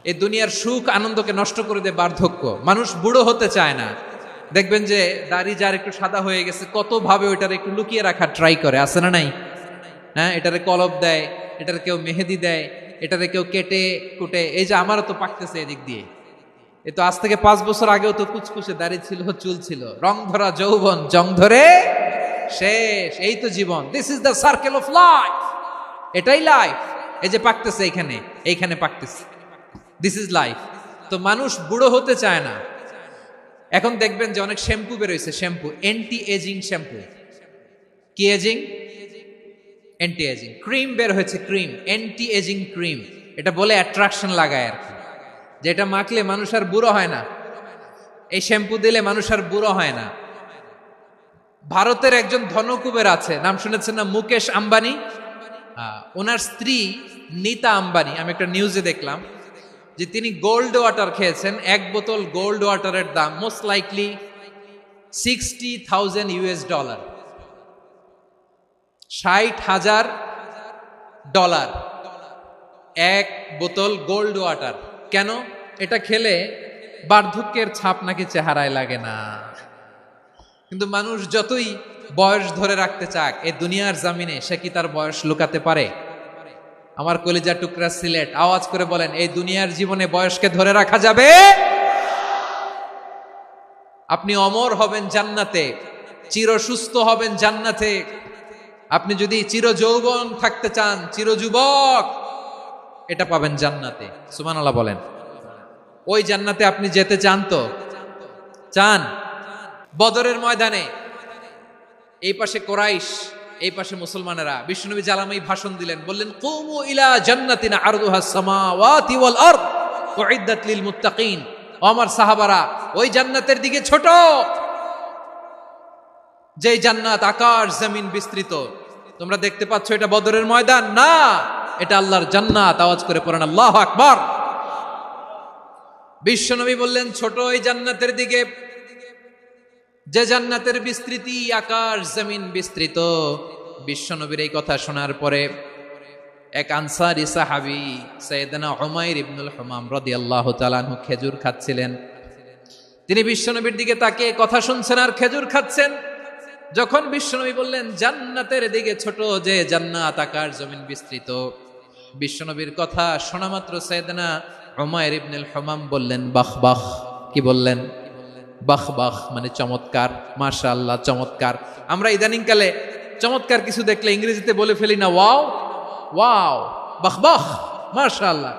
এই দুনিয়ার সুখ আনন্দকে নষ্ট করে দেয় বার্ধক্য। মানুষ বুড়ো হতে চায় না। দেখবেন যে দাড়ি যার একটু সাদা হয়ে গেছে কত ভাবে ওইটার একটু লুকিয়ে রাখার ট্রাই করে, আছে না নাই? হ্যাঁ, এটারে কলপ দেয়, এটার কেউ মেহেদি দেয়, এটারে কেউ কেটে কুটে। এই যে আমারও তো পাকতেছে এদিক দিয়ে, এ তো আজ থেকে 5 বছর আগেও তো কুচকুচে দাড়ি ছিল, চুল ছিল, রং ধরা যৌবন জং ধরে শেষ। এই তো জীবন, this is the circle of life, এটাই লাইফ। এই যে পাকতেছে এইখানে, এইখানে পাকতেছে, দিস ইজ লাইফ। তো মানুষ বুড়ো হতে চায় না। এখন দেখবেন যে অনেক শ্যাম্পু বেরোইছে, শ্যাম্পু অ্যান্টি এজিং শ্যাম্পু। কি এজিং? Anti ageing. ক্রিম বের হয়েছে, ক্রিম অ্যান্টি এজিং ক্রিম। এটা বলে অ্যাট্রাকশন লাগায় আর কি, যেটা মাখলে মানুষ আর বুড়ো হয় না। এই শ্যাম্পু দিলে মানুষ আর বুড়ো হয় না। ভারতের একজন ধনকুবের আছে, নাম শুনেছেন না? মুকেশ আম্বানি। ওনার স্ত্রী নীতা আম্বানি, আমি একটা নিউজে দেখলাম যে তিনি গোল্ড ওয়াটার খেয়েছেন। 1 বোতল গোল্ড ওয়াটারের দাম মোস্ট লাইকলি $60,000, $60,000 1 বোতল গোল্ড ওয়াটার। কেন? এটা খেলে বার্ধক্যের ছাপ নাকি চেহারায় লাগে না। কিন্তু মানুষ যতই বয়স ধরে রাখতে চাক এই দুনিয়ার জামিনে, সে কি তার বয়স লুকাতে পারে? আমার কলিজার টুকরা সিলেট, আওয়াজ করে বলেন, এই দুনিয়ার জীবনে বয়সকে ধরে রাখা যাবে? আপনি অমর হবেন জান্নাতে, চির সুস্থ হবেন জান্নাতে। আপনি যদি চির যৌবন থাকতে চান, চির যুবক, এটা পাবেন জান্নাতে। সুবহানাল্লাহ বলেন। ওই জান্নাতে আপনি যেতে চান তো? চান? বদরের ময়দানে এই পাশে কোরাইশ, এই পাশে মুসলমানেরা। বিশ্বনবী জালামাই ভাষণ দিলেন, বললেন, কুমু ইলা জান্নাতিন আরদুহাস সামাওয়াতি ওয়াল আরদ উইদ্দাত লিল মুত্তাকিন। ও আমার সাহাবারা, ওই জান্নাতের দিকে ছোট, যেই জান্নাত আকাশ জমিন বিস্তৃত। তোমরা দেখতে পাচ্ছ এটা বদরের ময়দান না, এটা আল্লাহর জান্নাত। আওয়াজ করে পড়েন আল্লাহু আকবার। বিশ্বনবী বললেন, ছোট ওই জান্নাতের দিকে, যে জান্নাতের বিস্তৃতি আকাশ জমিন বিস্তৃত। বিশ্বনবীর এই কথা শোনার পরে এক আনসারী সাহাবী সাইয়েদনা উমাইর ইবনুল হুমাম রাদিয়াল্লাহু তাআলা আনহু খেজুর খাচ্ছিলেন। তিনি বিশ্বনবীর দিকে তাকিয়ে কথা শুনছেন আর খেজুর খাচ্ছেন। যখন বিশ্বনবী বললেন জান্নাতের দিকে ছোট, যে জান্নাত আকাশ জমিন বিস্তৃত, বিশ্বনবীর কথা শোনা মাত্র সাইয়েদনা উমাইর ইবনুল হুমাম বললেন বাহ বাহ। কি বললেন? বাহ বাহ, মানে চমৎকার, মাশাআল্লাহ, চমৎকার। আমরা ইদানিং কালে চমৎকার কিছু দেখলে ইংরেজিতে বলে ফেলি না ওয়াও, ওয়াও, বাহ বাহ, মাশাআল্লাহ।